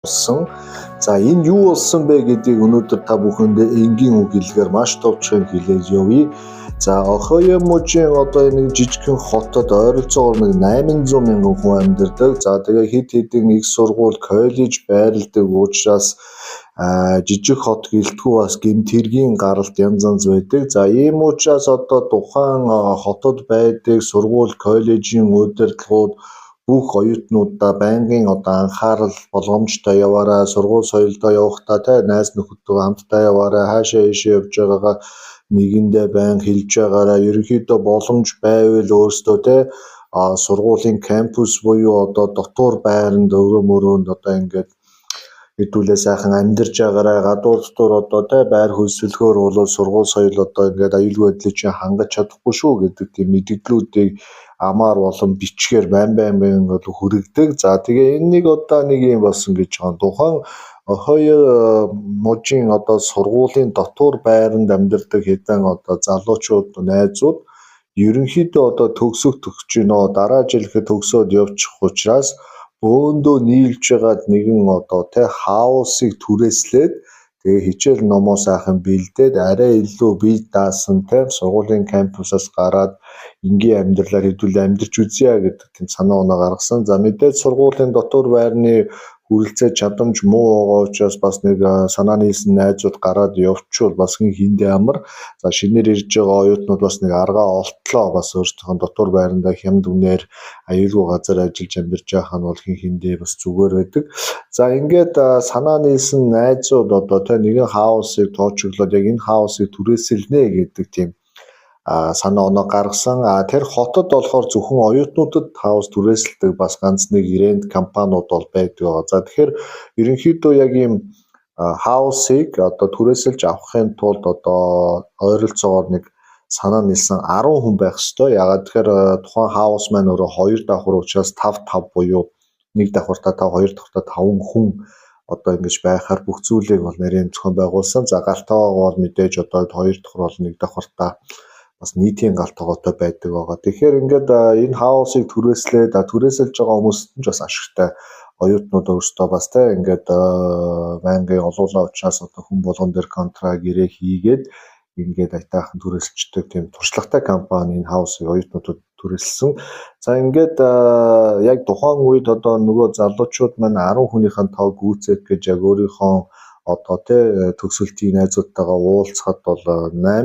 болсон. За энэ юу болсон бэ гэдгийг өнөөдөр та бүхэндээ энгийн үг хэлгээр маш товчхон хэлээд явъя. За Охойо мужийн одоо нэг жижигхэн хотод ойролцоогоор нэг 800 мянган хүн амьдардаг. За тэгээ хэд хэдэн их сургууль, коллеж байрладаг учраас жижиг хот гэлтгүй бас гэмт хэргийн гаралт янз байдаг. За ийм учраас одоо тухайн хотод байдаг сургууль, коллежийн удирдлагууд бүх оюутнуудаа байнгын одоо анхаарал болгоомжтой яваарай, сургууль соёлдоо явахдаа найз нөхөдөө хамтдаа яваарай, хаашаа ийшээ явж байгаагаа нэгэндээ байн хэлж байгаарай. Ерөнхийдөө боломж байвал өөрсдөө сургуулийн кампус буюу одоо дотор байранд өрөө мөрөөнд одоо ингээд хэдүүлээ сайхан амьдарч байгаарай. Гадуур дотор одоо байр хөлсөлгөөр бол сургууль соёл одоо ингээд аюулгүй байдлыг чинь хангаж чадахгүй шүү гэдэг тийм мэдээллүүдийг амаар болон бичгээр байн бол хүргэдэг. За тэгээ энэнийг одоо нэг юм болсон гэж байгаа. Тухайн Охойо мужийн одоо сургуулийн дотор байранд амьдардаг хэдэн одоо залуучууд, найзууд ерөнхийдөө одоо төгсөх гинөө дараа жил ихэд төгсөөд явчих учраас бөөндөө нийлж байгаад нэгэн одоо хаусыг түрээслээд тэгээ хичээл номоо сайхан бэлдээд арай илүү бие даасан сургуулийн кампусаас гараад энгийн амьдралаар хэдүүлээ амьдарч үзье гэдэг тийм санаа оноо гаргасан. За мэдээж сургуулийн дотор байрны хүрэлцээ чадамж муу байгаа учраас бас нэг санаа нийлсэн найзууд гараад явчвал бас хиндэ амар. За шинээр ирж байгаа оюутнууд бас нэг аргаа олтлоо бас өөрсдөө дотор байрандаа хямд үнээр аюулгүй газар ажиллаж амьдарч байх нь бол хиндэ бас зүгээр байдаг. За ингээд санаа нийлсэн найзууд одоо нэгэн хаусыг тоочглоод яг энэ хаусыг түрээсэлнэ гэдэг тийм санаа оноо гаргасан. Тэр хотод болохоор зөвхөн оюутнуудад хаус түрээсэлдэг бас ганц нэг рент компаниуд бол байдаг. За тэгэхээр ерөнхийдөө яг ийм хаусыг одоо түрээсэлж авахын тулд одоо ойролцоогоор нэг санаа нийлсэн 10 хүн байх ёстой. Ягаад тэгэхээр тухайн хаус маань өөрөө 2 давхар учраас 5 буюу 1 давхартаа 5, 2 давхартаа 5 хүн одоо ингэж байхаар бүх зүйлийг бол нарийн зохион байгуулсан. За галтайгаа бол мэдээж одоо 2 давхар бол 1 давхартаа бас нийтийн галт тогоотой байдаг байгаа. Тэгэхээр ингээд энэ хаусыг түрээслээд түрээсэлж байгаа хүмүүст нь бас ашигтай. Оюутнууд өөрсдөө бас ингээд байнгын олуулаа учраас одоо хүн болгон дээр контракт гэрээ хийгээд ингээд айтаахан түрээсэлждэг тийм туршлагатай компани энэ хаусыг оюутнуудад түрээсэлсэн. За ингээд яг тухайн үед одоо нөгөө залуучууд маань 10 хүнийхэн тоо гүйцэтгэж яг өөрийнхөө одоо төгсөлтийн найзуудтайгаа уулзахад бол 8